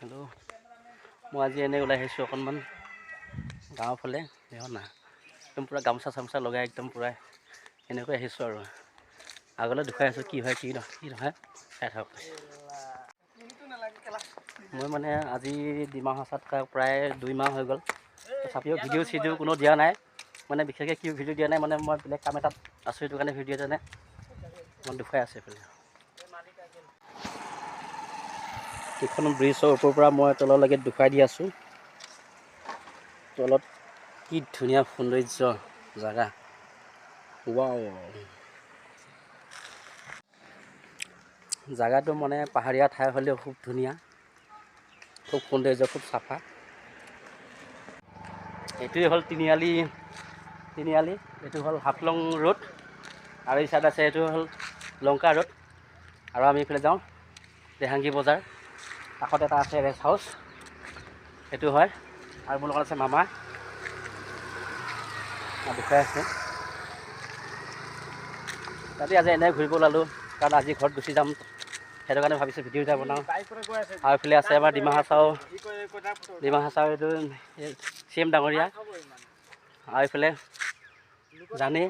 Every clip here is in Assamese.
হেল্ল' মই আজি এনেই ওলাই আহিছোঁ অকণমান গাঁৱৰ ফালে না একদম পূৰা গামোচা চামোচা লগাই একদম পূৰা এনেকৈ আহিছোঁ আৰু আগলৈ দেখুৱাই আছোঁ কি হয় কি নহয় চাই থাকক। মই মানে আজি ডিমা হাছাত প্ৰায় 2 মাহ হৈ গ'ল, তথাপিও ভিডিঅ' চিডিঅ' কোনো দিয়া নাই, মানে বিশেষকৈ কি ভিডিঅ' দিয়া নাই, মানে মই বেলেগ কাম এটাত আছোঁ, সেইটো কাৰণে ভিডিঅ' দিয়া নাই। মই দেখুৱাই আছোঁ এইফালে এইখন ব্ৰিজৰ ওপৰৰ পৰা মই তললৈকে দেখুৱাই দি আছোঁ। তলত কি ধুনীয়া সৌন্দৰ্য জেগা, ৱাও। জেগাটো মানে পাহাৰীয়া ঠাই হ'লেও খুব ধুনীয়া, খুব সৌন্দৰ্য, খুব চাফা। এইটোৱে হ'ল তিনিআলি, এইটো হ'ল হাফলং ৰোড, আৰু এই চাইড আছে এইটো হ'ল লংকা ৰোড, আৰু আমি এইফালে যাওঁ দেহাংগী বজাৰ, কাষত এটা আছে ৰেষ্ট হাউচ, সেইটো হয়। আৰু মোৰ লগত আছে মামা, দেখুৱাই আছে। তাতে আজি এনেই ঘূৰিব ওলালোঁ, কাৰণ আজি ঘৰত গুচি যাম, সেইটো কাৰণে ভাবিছোঁ ভিডিঅ' এটা বনাওঁ। আৰু এইফালে আছে আমাৰ ডিমা হাছাও এইটো CM ডাঙৰীয়া, আৰু এইফালে জানেই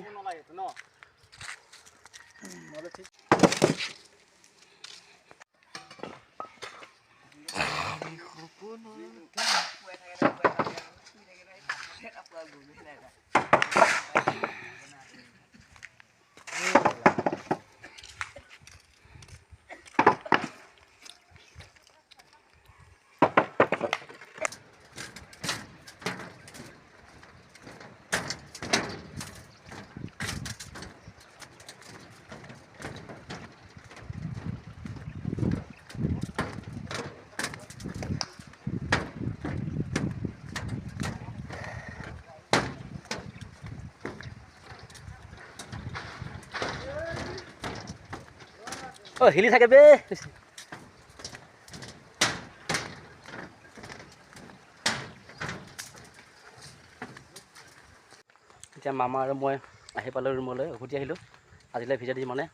হিলি থাকে বে। এতিয়া মামা আৰু মই আহি পালোঁ ৰুমলৈ, উভতি আহিলোঁ। আজিলৈ ভিডিঅ' দি মানে